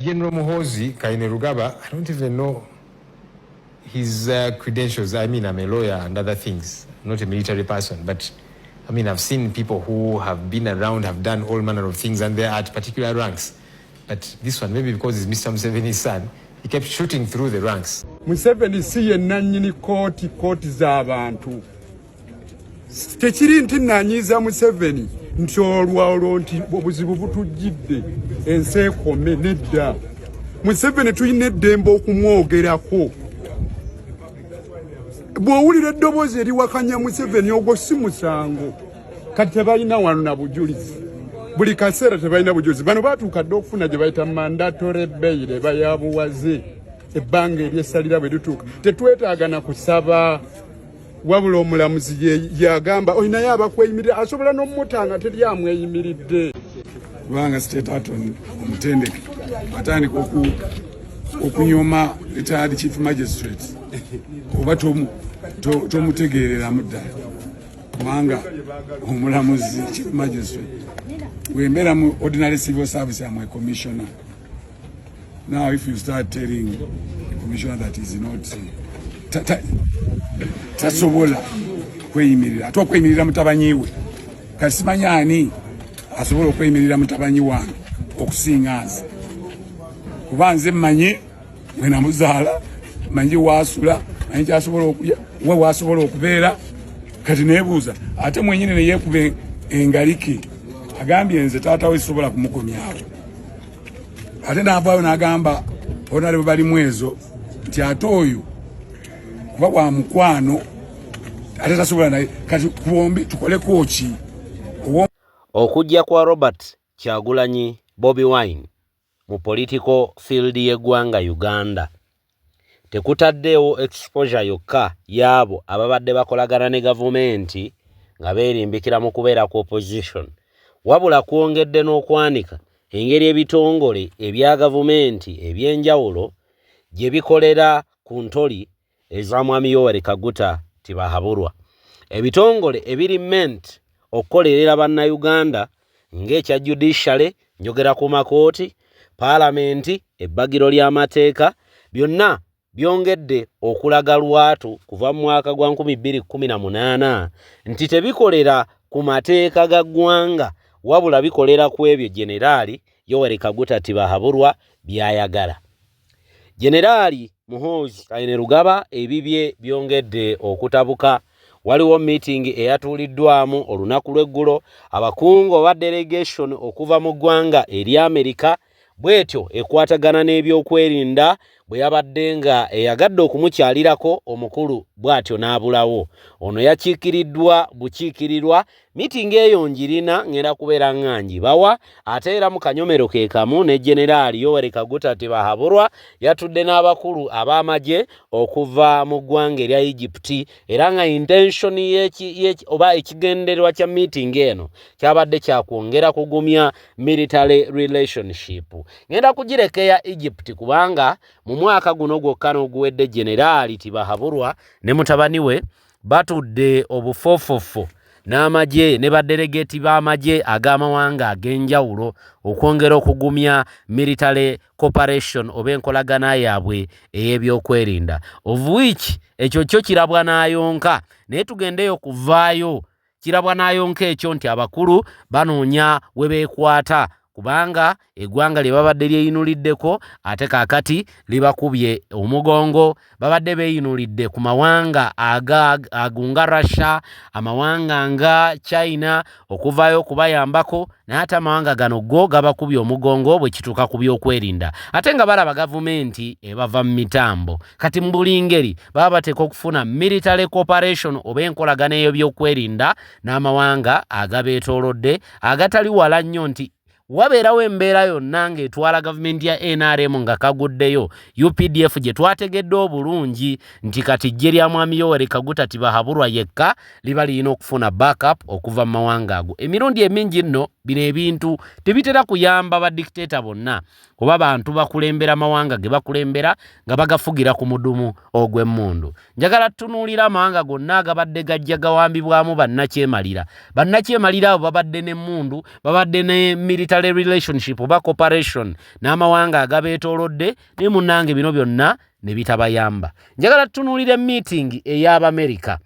General Muhoozi Kainerugaba, I don't even know his credentials. I mean, I'm a lawyer and other things, not a military person, but I mean, I've seen people who have been around, have done all manner of things, and they're at particular ranks. But this one, maybe because it's Mr. Museveni's son, he kept shooting through the ranks. Museveni siye nanyini koti z'abantu. Tekiri nti nanyiza Museveni nti olwalo nti obuzibu butujjidde ensi ekome nedda. Museveni tulina eddembe okumwogerako. Bw'owulira eddoboozi eriwakanya Museveni ogwo si musango. Kati tebalina wano na bujulizi. Buli kaseera tebalina bujulizi. Bano baatuuka dde okufuna gye bayita mandatory bail bayabuwaze. Ebbanga eryesalira bwe lituuka. Tetwetaaga na kusaba. Wabula omulamuzi yagamba oyinaye abakweyimirira asobola n'omutanga teri amweyimiridde. Kubanga state attorney omutendeke atandika okunyoma retired chief magistrate oba tomutegeereramu ddala kubanga omulamuzi chief magistrate wembeera mu ordinary civil service amwe commissioner. Now if you start telling the commissioner that is not tasobola kweyimirira ate okweyimirira mutabanyiwe kasimanya ani asobola okweyimirira mutabanyi wange okusinga nze kuba nze mmanyi mwena muzaala manyi waasula manyi kyasobola okulya we waasobola okubeera kati neebuuza ate mwenyini ne yeekuba engalike agambye nze taata we sobola kumukomyawo ate naavaayo n'agamba onale bwe bali mwezo nti ate oyo kuba wa mukwano ate tasobola naye kati kubombi tukoleko ki. Okujja kwa Robert Kyagulanyi Bobi Wine mu political field y'eggwanga Uganda tekutaddeewo exposure yokka yaabo ababadde bakolagana ne gavumenti nga beerimbikira mu kubeera ku opposition, wabula kwongedde n'okwanika engeri ebitongole ebya gavumenti eby'enjawulo gye bikolera ku ntoli eza Mwami Yoweri Kaguta Tibahaburwa. Ebitongole ebiri meant okukolerera bannayuganda ng'ekya Judicial, njogera ku makooti, Paalamenti, ebbagiro ly'amateeka, byonna byongedde okulaga lwatu kuva mu mwaka gwa 2018 nti tebikolera ku mateeka ga ggwanga wabula bikolera ku ebyo Generali Yoweri Kaguta Tibahaburwa byayagala. Generali Muhoozi Kainerugaba ebibye byongedde okutabuka. Waliwo meeting eyatuuliddwamu olunaku lw'eggulo abakungu ba delegation okuva mu ggwanga eri Amerika bwetyo ekwatagana n'ebyokwerinda bwe yabadde nga eyagadde okumukyalirako omukulu bw'atyo n'abulawo. Ono yakiikiriddwa bukiikirirwa. Meeting eyo njirina ngenda kubeera nganji bawa ate era mu kanyomero ke kamu ne Generali Yoweri Kaguta Tibahaburwa yatudde n'abakulu ab'amagye okuva mu ggwanga erya Egypt era nga intention oba ekigendererwa kya meeting eno kyabadde kyakwongera kugumya military relationship. Ngenda kugirekeya Egypt kubanga mu mwaka guno gwokka n'oguwedde Generali Tibahaburwa ne mutabani we batudde obufofofo n'amagye ne badelegeti b'amagye ag'amawanga ag'enjawulo okwongera okugumya military cooperation oba enkolagana yaabwe ey'ebyokwerinda, of which ekyo kyo kirabwa n'ayonka naye tugendeyo kuvaayo kirabwa n'ayonka ekyo nti abakulu banoonya we beekwata kubanga eggwanga lye babadde lyeyinuliddeko ate kaakati libakubye omugongo. Babadde beeyinulidde ku mawanga agunga Russia, amawanga nga China okuvaayo okubayambako naye ate amawanga gano go gabakubye omugongo bwe kituuka ku byokwerinda ate nga balaba gavumenti ebava mu mitambo. Kati mu buli ngeri baba bateeka okufuna military cooperation oba enkolagana ey'ebyokwerinda n'amawanga agabeetoolodde agatali wala nnyo nti wabeerawo embeera yonna ng'etwala gavumenti ya NRM nga kaguddeyo UPDF gye twategedde obulungi nti kati ejje lya Mwami Yoweri Kaguta Tibahaburwa yekka liba lirina okufuna backup okuva mu mawanga ago. Emirundi emingi nno bino ebintu tebitera kuyamba badictator bonna kuba bantu bakulembera mawanga ge bakulembera nga bagafugira ku mudumu ogw'emmundu. Njagala tunuulira amawanga gonna agabadde gajja gawambibwamu bannakyemalira. Bannakyemalira abo babadde n'emmundu, babadde ne military military relationship oba cooperation n'amawanga agabeetoolodde ne munnange bino byonna ne bitabayamba. Njagala tutunuulire meeting ey'Abamerika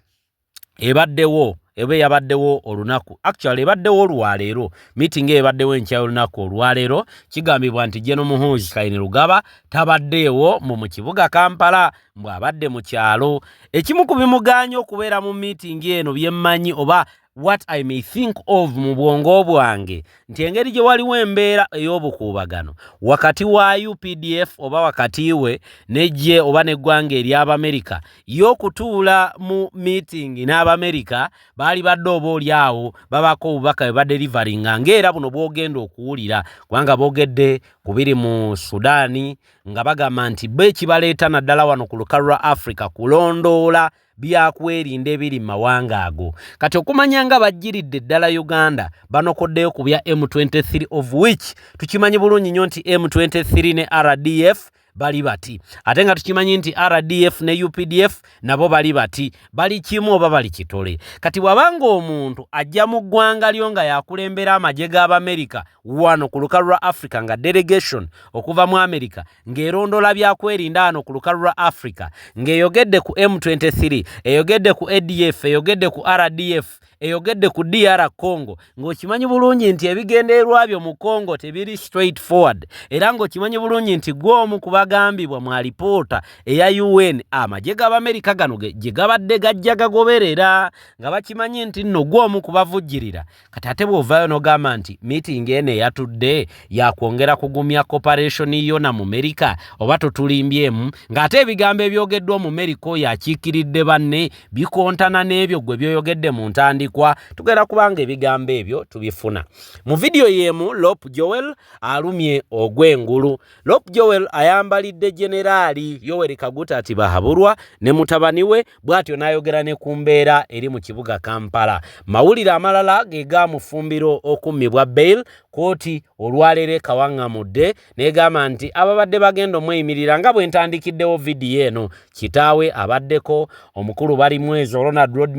ebaddewo ebe yabaddewo olunaku actually ebaddewo olwaleero meeting ebaddewo enkya olunaku olwaleero kigambibwa nti General Muhoozi Kainerugaba tabaddeewo mu kibuga Kampala mbw'abadde mu kyalo. Ekimu ku bimuganya okubeera mu meeting eno byemmanyi oba what I may think of mu bwongo bwange nti engeri gye waliwo embeera ey'obukuubagano wakati wa UPDF oba wakati we nejje oba neggwanga ery'Abamerika y'okutuula mu meeting n'Abamerika baali badde oba oli awo babako obubaka bwe badelivaringa ng'era buno bw'ogenda okuwulira kubanga boogedde ku biri mu Sudaani nga bagamba nti be kibaleeta naddala wano ku lukalu lwa Africa kulondoola byakwerinda ebiri mu mawanga ago. Kati okumanya nga bajjiridde ddala Uganda banokoddeyo ku bya M23 of which tukimanyi bulungi nnyo nti M23 ne RDF bali bati. Ate nga tukimanyi nti RDF ne UPDF nabo bali bati. Bali kimu oba bali kitole. Kati bwabanga omuntu ajja mu ggwanga lyo nga yakulembera amagye g'Abamerika wano ku lukalu lwa Africa nga delegation okuva mu Amerika ng'erondola byakwerinda wano ku lukalu lwa Africa ng'eyogedde ku M23 eyogedde ku ADF eyogedde ku RDF eyogedde ku DR Congo ng'okimanyi bulungi nti ebigendererwa byo mu Congo tebiri straight forward era ng'okimanyi bulungi nti gw'omu ku bagambibwa mu alipoota eya UN amagye g'Abamerika gano gye gabadde gajja gagoberera nga bakimanyi nti nno gw'omu ku bavujjirira. Kati ate bw'ovaayo n'ogamba nti meeting eno eyatudde yakwongera kugumya cooperation yonna mu Amerika oba totulimbyemu ng'ate ebigambo ebyogeddwa mu Amerika oyo akiikiridde banne bikontana n'ebyo gwe byoyogedde mu ntandikwa tugenda kubanga ebigambo ebyo tubifuna. Mu video yemu Lop Joel alumye ogw'engulu. Lop Joel ayambalidde Generali Yoweri Kaguta ati bahabulwa ne mutabani we bw'atyo n'ayogera ne ku mbeera eri mu kibuga Kampala. Mawulire amalala ge gaamufumbiro okummibwa bail kooti olwaleero kawaŋŋamudde n'egamba nti ababadde bagenda omweyimirira nga bwe ntandikiddewo vidiyo eno kitaawe abaddeko omukulu bali mwezi Ronald Lord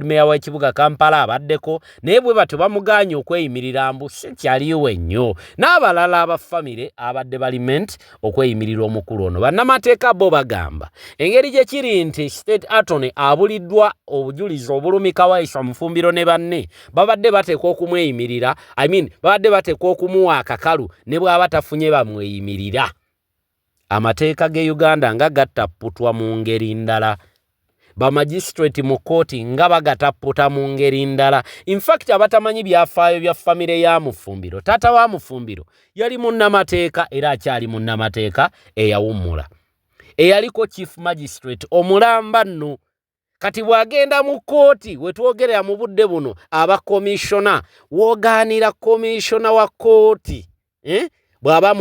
Mayor w'ekibuga Kampala abaddeko naye bwe batyo bamuganye okweyimirira mbu sikyaliwo ennyo n'abalala abafamire abadde baliment okweyimirira omukulu ono. Bannamateeka bo bagamba engeri gye kiri nti State Attorney abuliddwa obujulizi obulumika Waiswa Mufumbiro ne banne babadde bateekwa okumweyimirira babadde bateekwa okumuwa akakalu ne bw'aba tafunye bamweyimirira. Amateeka g'e Uganda nga gattapputwa mu ngeri ndala bamagistrate mu kooti nga bagatapputa mu ngeri ndala. In fact abatamanyi byafaayo bya famire ya Mufumbiro taata wa Mufumbiro yali munnamateeka era akyali munnamateeka eyawummula eyaliko chief magistrate omulamba nno. Kati bw'agenda mu kooti wetwogerera mu budde buno aba komishona woogaanira komishona wa kooti bw'aba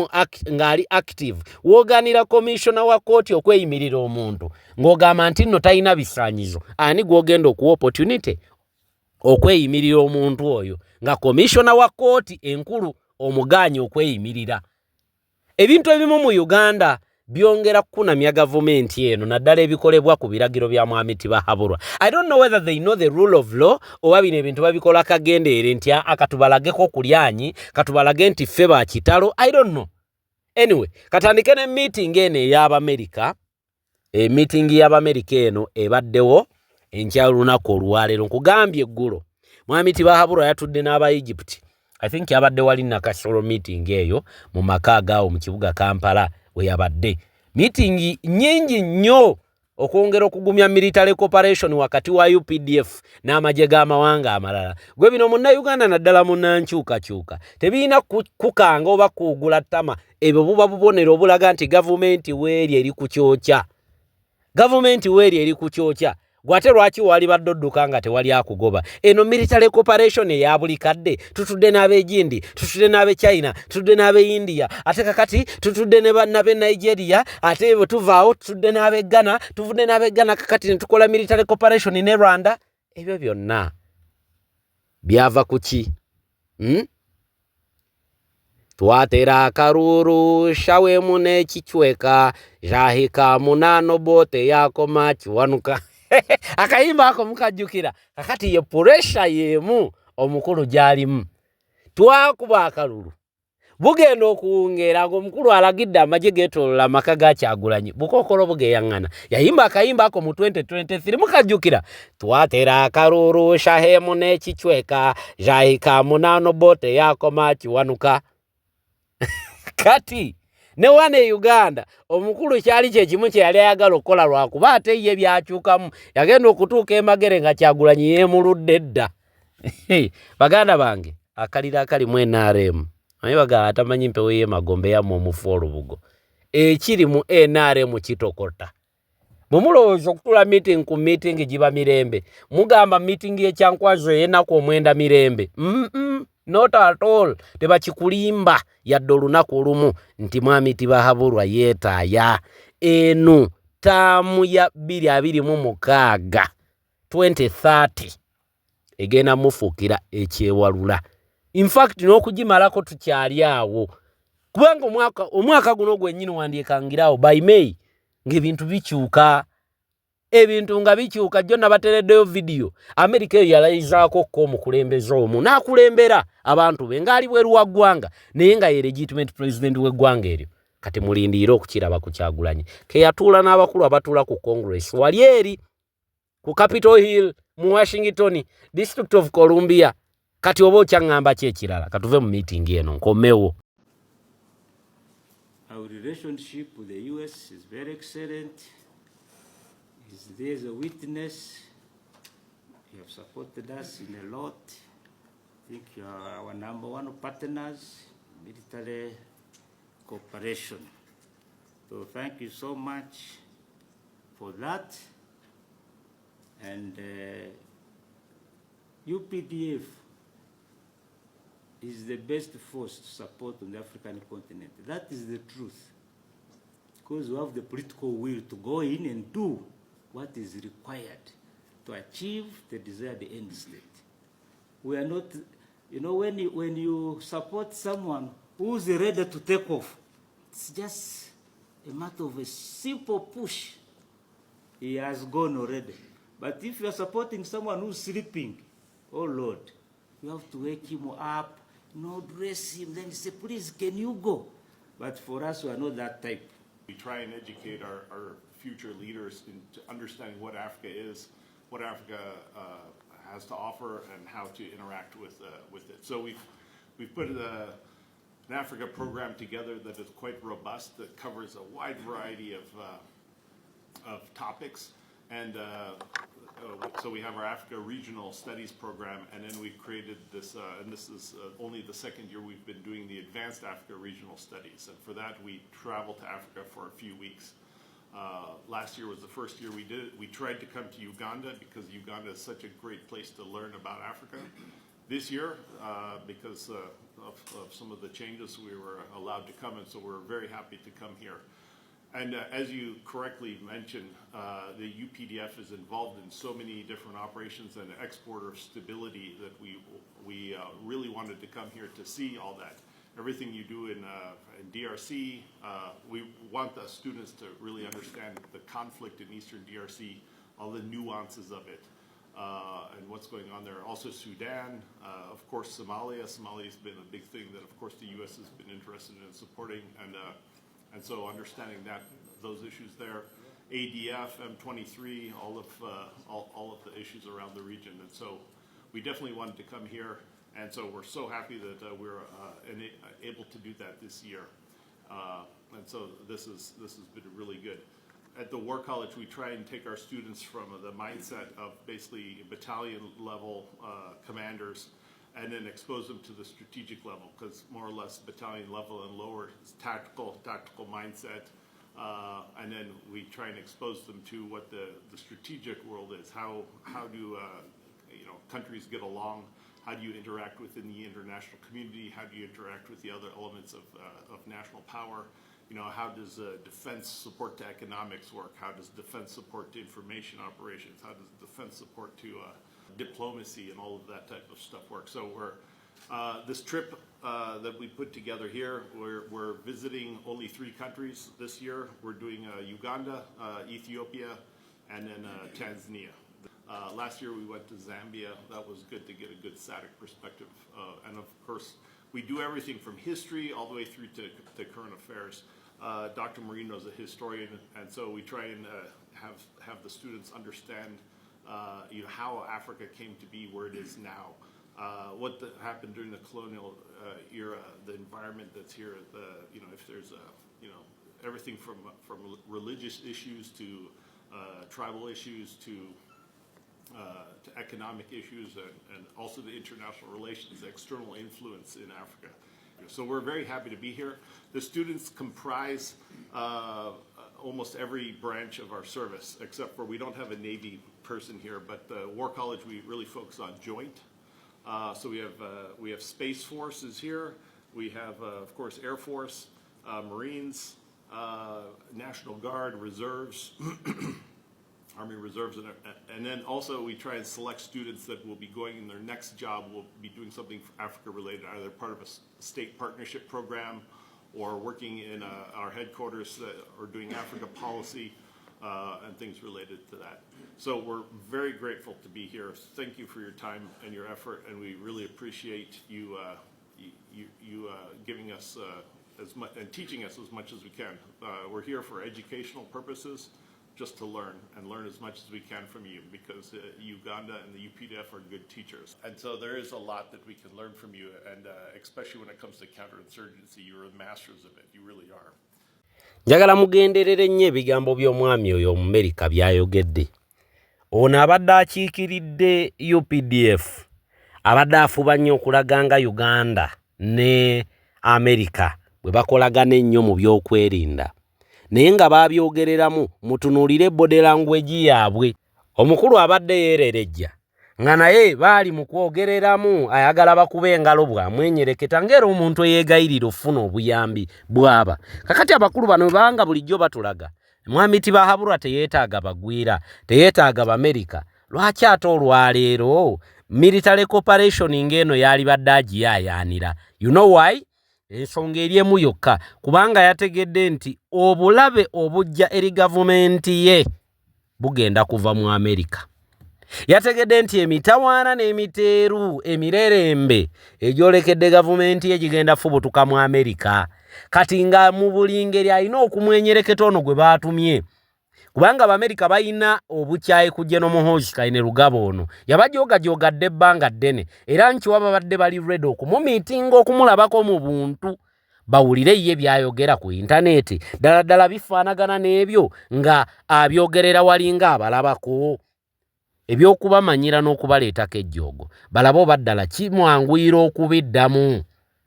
ng'ali active woogaanira komishona wa kooti okweyimirira omuntu ng'ogamba nti nno talina bisaanyizo ani gw'ogenda okuwa opportunity okweyimirira omuntu oyo nga komishona wa kooti enkulu omuganye okweyimirira. Ebintu ebimu mu Uganda byongera kunamya gavumenti eno naddala ebikolebwa ku biragiro bya mwami Tibahabulwa. I don't know whether they know the rule of law oba bino ebintu babikola kagendeere nti akatubalageko kulyanyi katubalage nti ffe ba kitalo. I don't know. Anyway, katandike ne meeting eno ey'Abamerika. Meeting y'Abamerika eno ebaddewo enkya lunaku olwaleero nkugambye eggulo mwami Tibahabulwa yatudde n'aba Egypt. I think yabadde wali nakasolo meeting eyo mu maka agaawo mu kibuga Kampala we yabadde meeting nyingi nnyo okwongera okugumya military cooperation wakati wa UPDF n'amagye g'amawanga amalala. Gwe bino munnayuganda naddala munnankyukakyuka tebiina kukanga oba kuugula ttama ebyo buba bubonero obulaga nti gavumenti weeri eri ku kyokya. Gavumenti weeri eri ku kyokya. Gwate lwaki wali badodduka nga tewali akugoba. Eno military cooperation eya buli kadde tutudde n'Abegindi tutudde n'Abe China tutudde n'Abe India ate kakati tutudde n'Abe Nigeria ate bwe tuvaawo tutudde n'Abe Ghana tuvudde n'Abe Ghana kakati ne tukola military cooperation ne Rwanda. Ebyo byonna byava ku ki? Twatera akaruru shawemu n'ekichweka jahika munano bote yako machiwanuka. Akayimba ako mukajjukira kakati ye pressure yemu omukulu gyalimu twakuba akalulu bugenda okuwungeera ng'omukulu alagidde amagye geetoolola amaka ga Kyagulanyi Bukookolo bugeyaŋŋana yayimba akayimba ako mu 2023 mukajjukira twatera akalulu shahemu n'ekicweka jahika munano bote yakoma kiwanuka kati ne wane Uganda omukulu kyali kye kimu kye yali ayagala okukola lwakuba ate ye byakyukamu yagenda okutuuka emagere nga Kyagulanyi yeemuludde dda baganda bange akalira akali mu NRM naye bagala atamanyi mpewo y'emagombe yammwe omufu olubugo ekiri mu NRM kitokota bwemulowooza okutula meeting ku meeting giba mirembe mugamba meeting y'ekyankwazo y'ennaku omwenda mirembe not at all tebakikulimba yadde olunaku olumu nti mwami tibahabulwa yeetaaya eno taamu ya 2026 2030 egenda mufuukira ekyewalula in fact n'okugimalako tukyali awo kubanga omwaka guno gwennyini wandyekangirawo by May ng'ebintu bikyuka ebintu nga bikyuka jjo nabatereddeyo vidiyo Amerika eyo yalayizaako ko omukulembeze omu n'akulembera abantu be ng'ali bweru wa ggwanga naye nga ye legitimate president w'eggwanga eryo kati mulindiire okukiraba ku Kyagulanyi ke yatuula n'abakulu abatuula ku Congress wali eri ku Capitol Hill mu Washington District of Columbia kati oba okyaŋŋamba ki ekirala katuve mu meeting eno nkomewo. Our relationship with the US is very excellent. There's a witness. You have supported us in a lot. I think you are our #1 partners, military cooperation. So thank you so much for that. And UPDF is the best force to support on the African continent. That is the truth. Because we have the political will to go in and do what is required to achieve the desired end state. We are not, you know, when you support someone who's ready to take off, it's just a matter of a simple push. He has gone already. But if you are supporting someone who's sleeping, oh Lord, you have to wake him up, dress him, then say, please, can you go? But for us, we are not that type. We try and educate our future leaders into understanding what Africa is, what Africa has to offer, and how to interact with it. So we've put an Africa program together that is quite robust, that covers a wide variety of topics. And so we have our Africa Regional Studies program, and then we created this, and this is only the second year we've been doing the Advanced Africa Regional Studies. And for that, we traveled to Africa for a few weeks. Last year was the first year we did it. We tried to come to Uganda because Uganda is such a great place to learn about Africa. This year, because of some of the changes, we were allowed to come, and so we're very happy to come here. And as you correctly mentioned, the UPDF is involved in so many different operations and exporter of stability that we really wanted to come here to see all that. Everything you do in DRC, we want the students to really understand the conflict in Eastern DRC, all the nuances of it, and what's going on there. Also Sudan, of course Somalia. Somalia's been a big thing that of course the U.S. has been interested in supporting, and so understanding those issues there, ADF, M23, all of the issues around the region, and so we definitely wanted to come here, and so we're so happy that we're able to do that this year, and so this has been really good. At the War College, we try and take our students from the mindset of basically battalion level commanders, and then expose them to the strategic level, because more or less battalion level and lower is tactical mindset, and then we try and expose them to what the strategic world is. How do countries get along? How do you interact within the international community? How do you interact with the other elements of national power? How does defense support to economics work? How does defense support to information operations? How does defense support to diplomacy and all of that type of stuff work? So this trip that we put together here, we're visiting only 3 countries this year. We're doing Uganda, Ethiopia, and then Tanzania. Last year we went to Zambia. That was good to get a good SADC perspective. And of course, we do everything from history all the way through to current affairs. Dr. Marino is a historian, and so we try and have the students understand how Africa came to be where it is now, what happened during the colonial era, the environment that's here, if there's everything from religious issues to tribal issues to economic issues, and also the international relations, external influence in Africa. So we're very happy to be here. The students comprise almost every branch of our service, except for we don't have a Navy person here, but War College, we really focus on joint. So we have Space Forces here. We have, of course, Air Force, Marines, National Guard, Reserves, Army Reserves, and then also we try and select students that will be going in their next job, will be doing something Africa related, either part of a state partnership program or working in our headquarters or doing Africa policy and things related to that. So we're very grateful to be here. Thank you for your time and your effort, and we really appreciate you giving us as much and teaching us as much as we can. We're here for educational purposes, just to learn as much as we can from you, because Uganda and the UPDF are good teachers. And so there is a lot that we can learn from you, and especially when it comes to counterinsurgency, you're masters of it. You really are. Njagala mugenderere nnyo ebigambo by'omwami oyo Omumerika by'ayogedde. Ono abadde akiikiridde UPDF, abadde afuba nnyo okulaga nga Uganda ne Amerika bwe bakolagana ennyo mu by'okwerinda. Naye nga babyogereramu mutunuulire body language yaabwe. Omukulu abadde yeererejja nga naye baali mu kwogereramu ayagala bakube engalo bwamwenyereketa ng'era omuntu eyeegayirira ofuna obuyambi bw'aba. Kakati abakulu bano banga bulijjo batulaga mwami tibahabulwa teyeetaaga bagwira, teyeetaaga Bamerika. Lwaki ate olwaleero military cooperation ng'eno yali badde agiyaayaanira? You know why? Ensonga eri emu yokka, kubanga yategedde nti obulabe obujja eri gavumenti ye bugenda kuva mu Amerika. Yategedde nti emitawaana n'emiteeru emirerembe egyolekedde gavumenti ye gigenda fubutuka mu Amerika. Kati nga mu buli ngeri alina okumwenyereketa ono gwe baatumye, kubanga Abamerika balina obukyayi ku General Muhoozi Kayine Rugaba ono. Yabajoogadde ebbanga ddene, era nkiwa babadde bali ready okumumiitinga, okumulabako mu buntu, bawulire ye byayogera ku intaneti. Ddala bifaanagana n'ebyo nga abyogerera walinga abalabako. Ebyokubamanyira n'okubaleetako ejjoogo, balaba oba ddala kimwanguyira okubiddamu.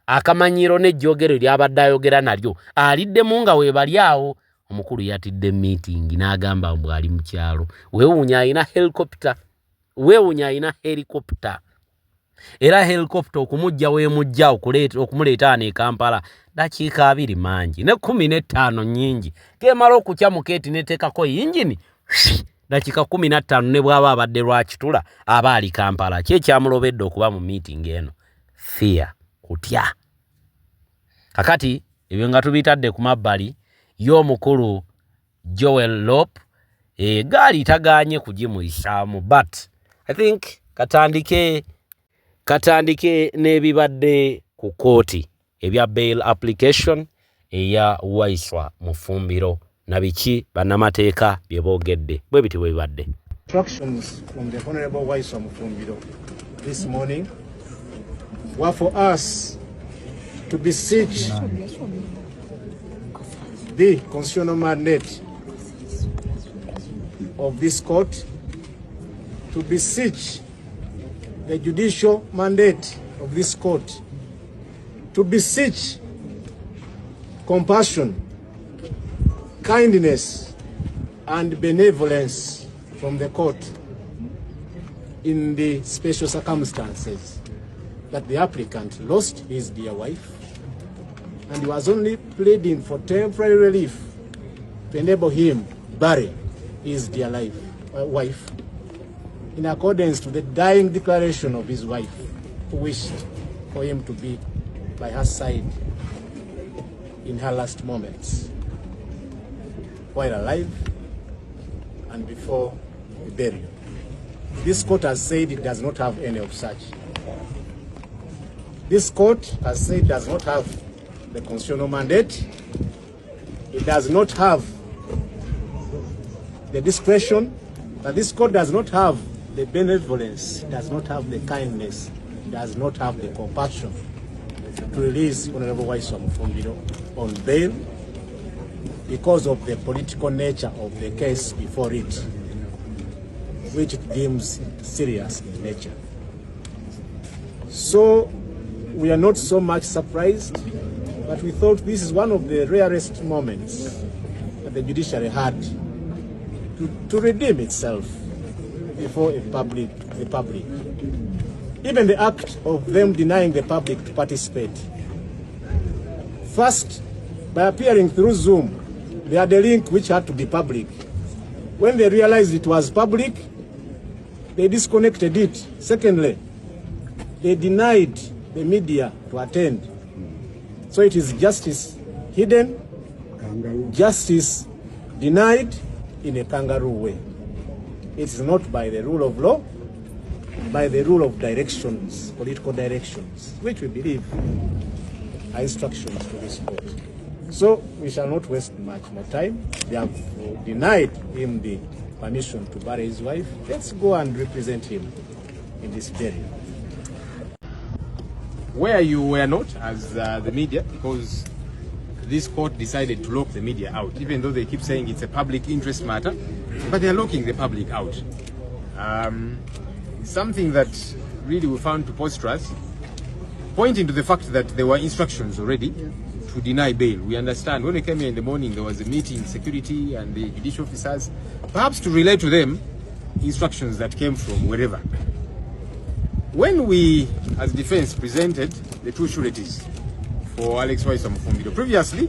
Akamanyiro n'ejjoogero lyabadde ayogera nalyo aliddemu nga weebali awo. Omukulu yatidde meeting n'agamba mbu ali mu kyalo. Weewuunya alina helicopter. Era helicopter okumujja weemujja okumuleeta ne Kampala dakiika 2 mangi ne 15 nnyingi. Kemala okukyamuka eti neteekako yingini dakiika 15 ne bw'aba abadde lwakitula aba ali Kampala. Ky'ekyamulobedde okuba mu meeting eno. Fear, kutya. Kakati ebyo nga tubitadde ku mabbali y'omukulu Joel Lop, gaali tagaanye kugimuyisaamu, but I think katandike n'ebibadde ku kooti ebya bail application eya Waiswa mu Fumbiro na biki bannamateeka bye boogedde bwe biti bwe bibadde. Instructions from the Honorable Waiswa Mufumbiro this morning were for us to beseech the constitutional mandate of this court, to beseech the judicial mandate of this court, to beseech compassion, kindness, and benevolence from the court in the special circumstances that the applicant lost his dear wife and he was only pleading for temporary relief to enable him bury his dear wife in accordance to the dying declaration of his wife, who wished for him to be by her side in her last moments while alive and before the burial. This court has said it does not have any of such. This court has said does not have the constitutional mandate. It does not have the discretion, but this court does not have the benevolence, does not have the kindness, does not have the compassion to release Honorable Waiswa Mufumbiro on bail because of the political nature of the case before it, which it deems serious in nature. So we are not so much surprised, but we thought this is one of the rarest moments that the judiciary had to redeem itself before the public. Even the act of them denying the public to participate. First, by appearing through Zoom, they had a link which had to be public. When they realized it was public, they disconnected it. Secondly, they denied the media to attend. So it is justice hidden, justice denied in a kangaroo way. It's not by the rule of law, by the rule of directions, political directions, which we believe are instructions to this court. So we shall not waste much more time. They have denied him the permission to bury his wife. Let's go and represent him in this burial. Where you were not as the media, because this court decided to lock the media out, even though they keep saying it's a public interest matter, but they're locking the public out. Something that really we found preposterous, pointing to the fact that there were instructions already to deny bail. We understand when we came here in the morning, there was a meeting, security and the judicial officers, perhaps to relay to them instructions that came from wherever. When we, as defense, presented the two sureties for Alex Waiswa Mufumbiro, previously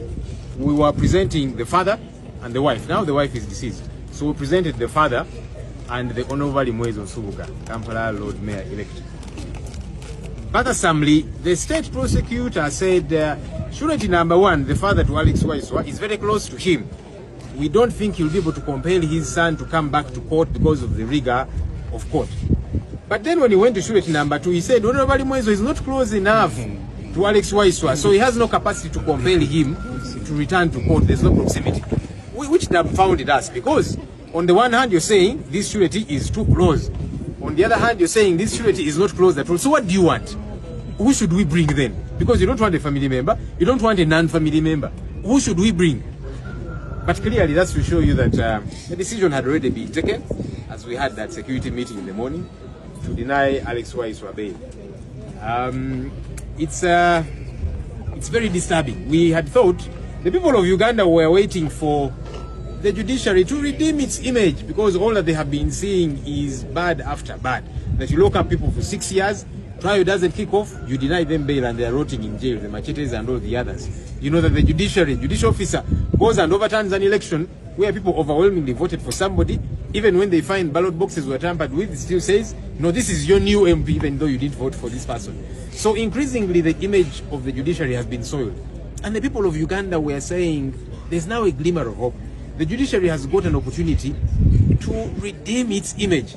we were presenting the father and the wife. Now the wife is deceased. So we presented the father and the Honorable Muhoozi Nsubuga, Kampala Lord Mayor elect. Bothersomely, the state prosecutor said surety number one, the father to Alex Waiswa, is very close to him. We don't think he'll be able to compel his son to come back to court because of the rigor of court. But then when he went to surety number two, he said Honorable Muhoozi is not close enough to Alex Waiswa, so he has no capacity to compel him to return to court. There's no proximity. Which dumbfounded us, because on the one hand you're saying this surety is too close. On the other hand you're saying this surety is not close at all. So what do you want? Who should we bring then? Because you don't want a family member, you don't want a non-family member. Who should we bring? But clearly that's to show you that the decision had already been taken, as we had that security meeting in the morning, to deny Alex Waiswa bail. It's very disturbing. We had thought the people of Uganda were waiting for the judiciary to redeem its image, because all that they have been seeing is bad after bad. That you lock up people for 6 years, trial doesn't kick off, you deny them bail and they are rotting in jail, the machetes and all the others. You know that the judicial officer goes and overturns an election where people overwhelmingly voted for somebody, even when they find ballot boxes were tampered with, it still says, no, this is your new MP, even though you didn't vote for this person. So increasingly the image of the judiciary has been soiled. And the people of Uganda were saying, there's now a glimmer of hope. The judiciary has got an opportunity to redeem its image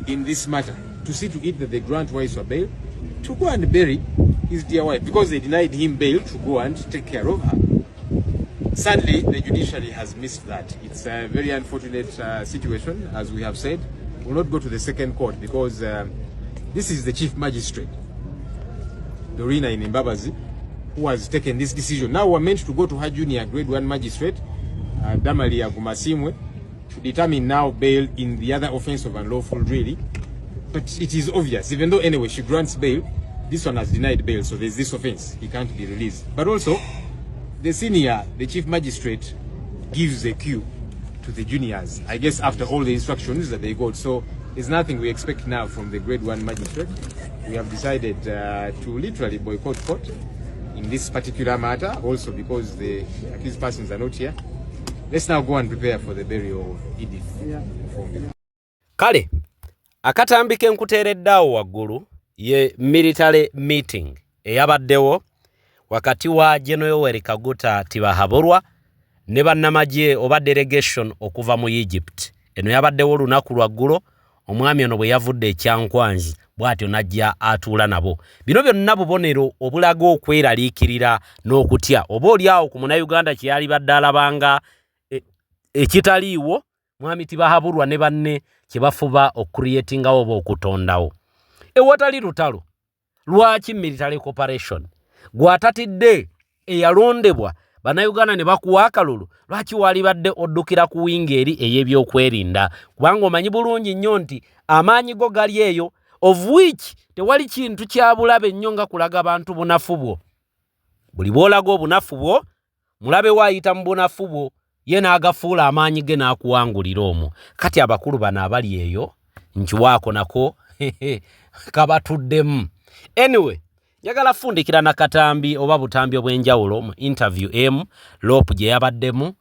in this matter, to see to it that they grant Waiswa bail, to go and bury his dear wife, because they denied him bail to go and take care of her. Sadly, the judiciary has missed that. It's a very unfortunate situation, as we have said. We'll not go to the second court because this is the chief magistrate, Dorina in Mbabazi, who has taken this decision. Now we're meant to go to her junior grade 1 magistrate, Damali Agumasimwe, to determine now bail in the other offense of unlawful drilling. But it is obvious, even though anyway she grants bail, this one has denied bail, so there's this offense, he can't be released. But also, the chief magistrate, gives a cue to the juniors, I guess after all the instructions that they got. So there's nothing we expect now from the grade 1 magistrate. We have decided to literally boycott court in this particular matter, also because the accused persons are not here. Let's now go and prepare for the burial of Edith. Kale, akatambike nkuteereddeawo waggulu ye military meeting eyabaddewo wakati wa General Yoweri Kaguta Tibahaburwa ne bannamagye oba delegation okuva mu Egypt. Eno yabaddewo lunaku lwaggulo omwami ono bwe yavudde ekyankwanzi bw'atyo najja atuula nabo. Bino byonna bubonero obulaga okweraliikirira n'okutya oba oli awo ku Munnayuganda kye yali badde alabanga ekitaliiwo mwami tibahabulwa ne banne kye bafuba okucreatingawo oba okutondawo. Ewatali lutalo lwaki military cooperation gwatatidde eyalondebwa Bannayuganda ne bakuwa akalulu lwaki wali badde oddukira ku wingi eri ey'ebyokwerinda kubanga omanyi bulungi nnyo nti amaanyi go gali eyo of which tewali kintu kya bulabe nnyo nga kulaga bantu bunafu bwo. Buli bw'olaga obunafu bwo mulabe waayita mu bunafu bwo ye n'agafuula amaanyi ge n'akuwangulira omwo. Kati abakulu bano abali eyo nkiwaako nako kabatuddemu. Anyway, njagala fundikira na katambi oba butambi obw'enjawulo mu interview emu Lopu gye yabaddemu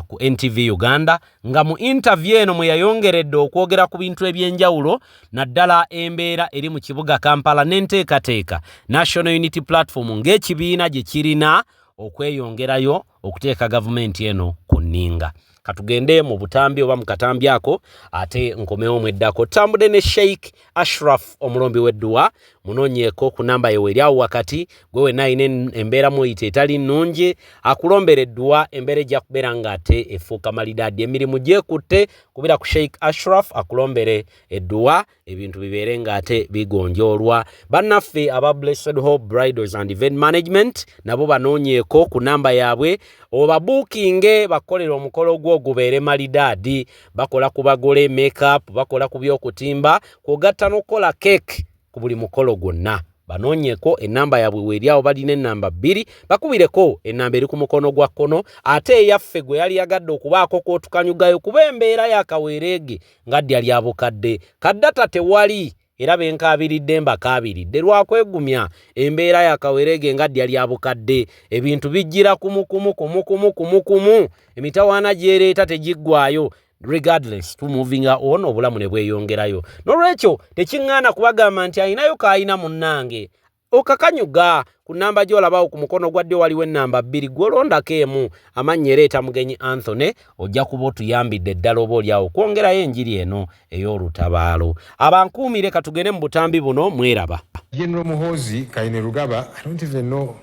ku NTV Uganda nga mu interview eno mwe yayongeredde okwogera ku bintu eby'enjawulo naddala embeera eri mu kibuga Kampala n'enteekateeka National Unity Platform ng'ekibiina gye kirina okweyongerayo okuteeka gavumenti eno ku nninga. Katugende mu butambi oba mu katambi ako ate nkomewo mweddako. Tambudde ne Sheikh Ashraf omulombi w'edduwa munoonyeeko ku namba ye weri awo wakati gwe wenna ayina embeera muyite etali nnungi akulombera edduwa embeera ejja kubeera ng'ate efuuka malidaadi emirimu gyekutte kubira ku Sheikh Ashraf akulombere edduwa ebintu bibeere ng'ate bigonjoolwa. Bannaffe aba Blessed Hope Bridals and Event Management nabo banoonyeeko ku namba yaabwe oba bookinge bakolera omukolo gwo gubeere malidaadi bakola ku bagole makeup bakola ku by'okutimba kugatta n'okukola cake ku buli mukolo gwonna. Banoonyeeko ennamba yaabwe weri awo balina ennamba 2 bakubireko ennamba eri ku mukono gwa kkono ate eyaffe gwe yali yagadde okubaako kootukanyugayo kuba embeera y'akaweereege ngaddi yali abukadde kaddata tewali era benkaabiridde mbakaabiridde lwakwegumya embeera y'akaweereege ngaddi yali abukadde ebintu bijjira kumukumu emitawaana gyereeta tegiggwayo regardless to moving on obulamu ne bweyongerayo. Nolwekyo tekiŋŋaana kubagamba nti ayinayo kaayina munnange okakanyuga ku namba gy'olabawo ku mukono gwa ddyo waliwo ennamba 2 gw'olondako emu amannya ereeta mugenyi Anthony ojja kuba otuyambidde eddala oba oli awo kwongerayo enjiri eno ey'olutabaalo. Abankuumire katugende mu butambi buno mweraba. General Muhoozi Kainerugaba, I don't even know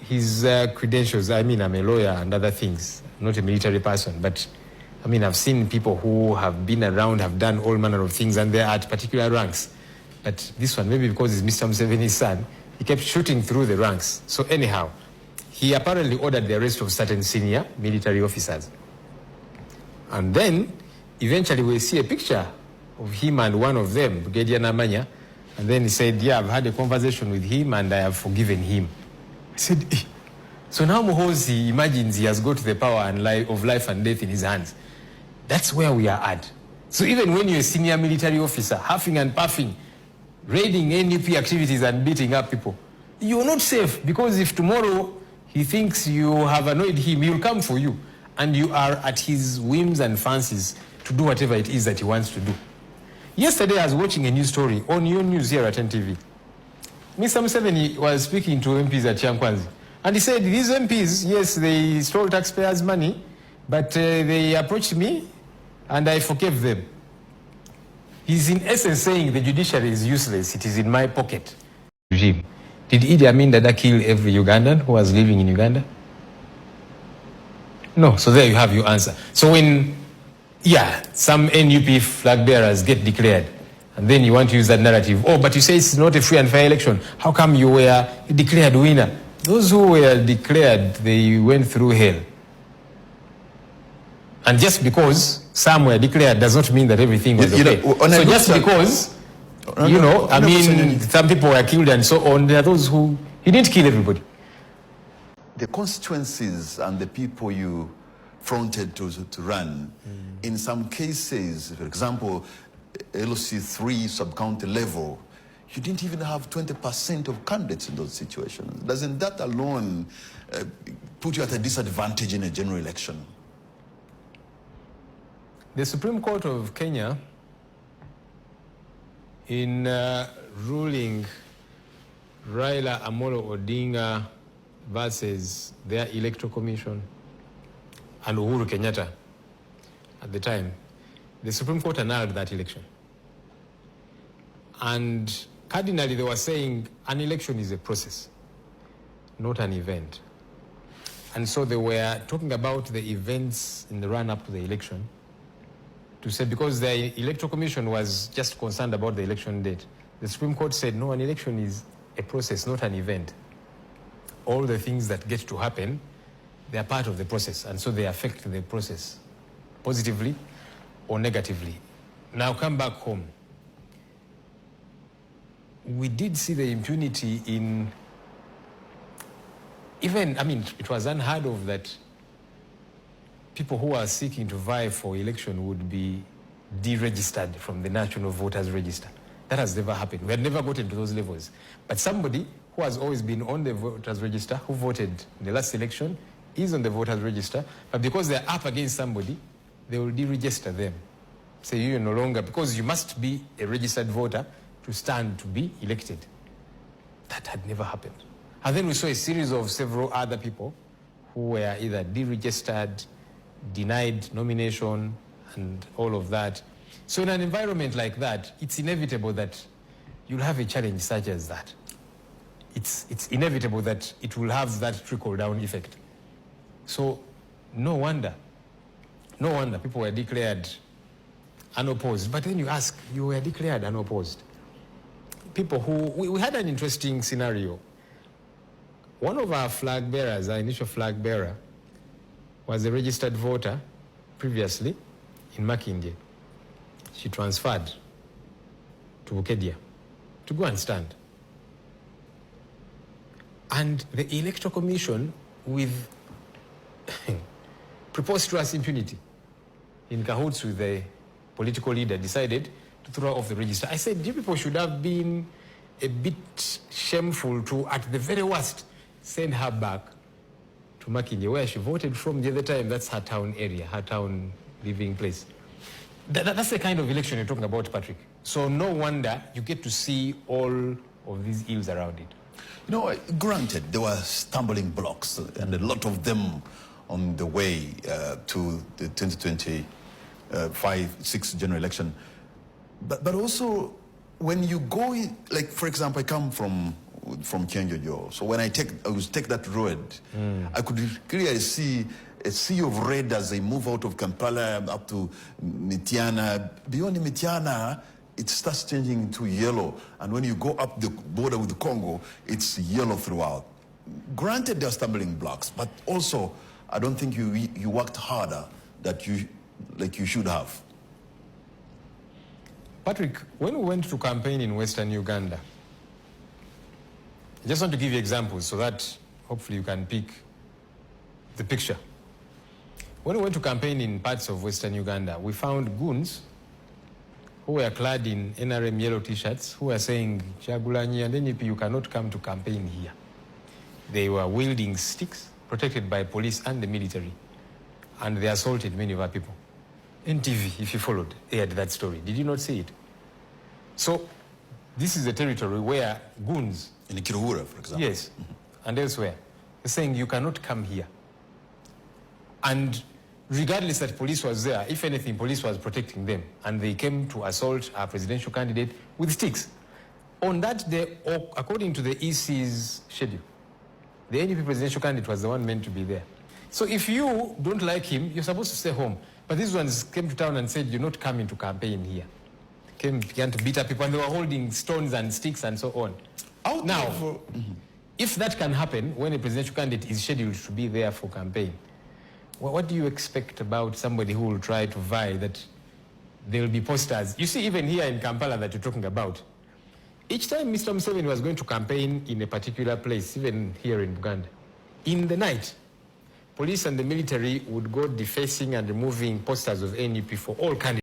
his credentials. I mean, I'm a lawyer and other things, not a military person, but I mean, I've seen people who have been around, have done all manner of things, and they're at particular ranks. But this one, maybe because he's Mr. Museveni's son, he kept shooting through the ranks. So anyhow, he apparently ordered the arrest of certain senior military officers. And then, eventually we see a picture of him and one of them, Brigadier Namanya, and then he said, yeah, I've had a conversation with him and I have forgiven him. I said, eh. So now Muhoozi imagines he has got the power and of life and death in his hands. That's where we are at. So even when you're a senior military officer, huffing and puffing, raiding NUP activities and beating up people, you're not safe, because if tomorrow he thinks you have annoyed him, he'll come for you. And you are at his whims and fancies to do whatever it is that he wants to do. Yesterday I was watching a news story on your news here at NTV. Mr. Museveni was speaking to MPs at Kyakoze. And he said, these MPs, yes, they stole taxpayers' money, but they approached me and I forgave them. He's in essence saying the judiciary is useless. It is in my pocket. Regime. Did Idi Amin Dada kill every Ugandan who was living in Uganda? No. So there you have your answer. So when, yeah, some NUP flag bearers get declared, and then you want to use that narrative, oh, but you say it's not a free and fair election. How come you were declared winner? Those who were declared, they went through hell. And just because some were declared does not mean that everything was okay. So just because, I mean, some people were killed and so on, there are those who, he didn't kill everybody. The constituencies and the people you fronted to run, in some cases, for example, LC3 sub-county level, you didn't even have 20% of candidates in those situations. Doesn't that alone put you at a disadvantage in a general election? The Supreme Court of Kenya, in ruling Raila Amolo Odinga versus their electoral commission and Uhuru Kenyatta at the time, the Supreme Court annulled that election. And cardinally, they were saying an election is a process, not an event. And so they were talking about the events in the run-up to the election to say, because the Electoral Commission was just concerned about the election date, the Supreme Court said, no, an election is a process, not an event. All the things that get to happen, they are part of the process, and so they affect the process positively or negatively. Now come back home. We did see the impunity in even, I mean, it was unheard of that people who are seeking to vie for election would be deregistered from the National Voters Register. That has never happened. We had never gotten to those levels. But somebody who has always been on the Voters Register, who voted in the last election, is on the Voters Register, but because they're up against somebody, they will deregister them. Say you're no longer, because you must be a registered voter to stand to be elected. That had never happened. And then we saw a series of several other people who were either deregistered, denied nomination, and all of that. So in an environment like that, it's inevitable that you'll have a challenge such as that. It's inevitable that it will have that trickle-down effect. So no wonder people were declared unopposed. But then you ask, you were declared unopposed. People who, we had an interesting scenario. One of our flag bearers, our initial flag bearer, was a registered voter previously in Makindye. She transferred to Bukedia to go and stand. And the Electoral Commission, with preposterous impunity, in cahoots with the political leader, decided to throw her off the register. I said, you people should have been a bit shameful to, at the very worst, send her back to Makindye, where she voted from the other time. That's her town area, her town living place. That's the kind of election you're talking about, Patrick. So no wonder you get to see all of these ills around it. You know, granted, there were stumbling blocks, and a lot of them on the way to the 2025-6 general election. But also, when you go in, like, for example, I come from Kyenjojo. So when I was take that road, I could clearly see a sea of red as they move out of Kampala up to Mitiana. Beyond Mitiana, it starts changing into yellow. And when you go up the border with the Congo, it's yellow throughout. Granted, there are stumbling blocks, but also, I don't think you worked harder that you should have. Patrick, when we went to campaign in Western Uganda, I just want to give you examples so that hopefully you can pick the picture. When we went to campaign in parts of Western Uganda, we found goons who were clad in NRM yellow t-shirts who were saying, Kyagulanyi and NUP, you cannot come to campaign here. They were wielding sticks protected by police and the military, and they assaulted many of our people. NTV, if you followed, aired that story. Did you not see it? So this is a territory where goons... In Kiruhura, for example. Yes, and elsewhere. They're saying you cannot come here. And regardless that police was there, if anything, police was protecting them. And they came to assault our presidential candidate with sticks. On that day, according to the EC's schedule, the NUP presidential candidate was the one meant to be there. So if you don't like him, you're supposed to stay home. But these ones came to town and said, you're not coming to campaign here. Began to beat up people, and they were holding stones and sticks and so on. Now, if that can happen when a presidential candidate is scheduled to be there for campaign, what do you expect about somebody who will try to vie that there will be posters? You see, even here in Kampala that you're talking about, each time Mr. Museveni was going to campaign in a particular place, even here in Uganda, in the night, police and the military would go defacing and removing posters of NUP for all candidates.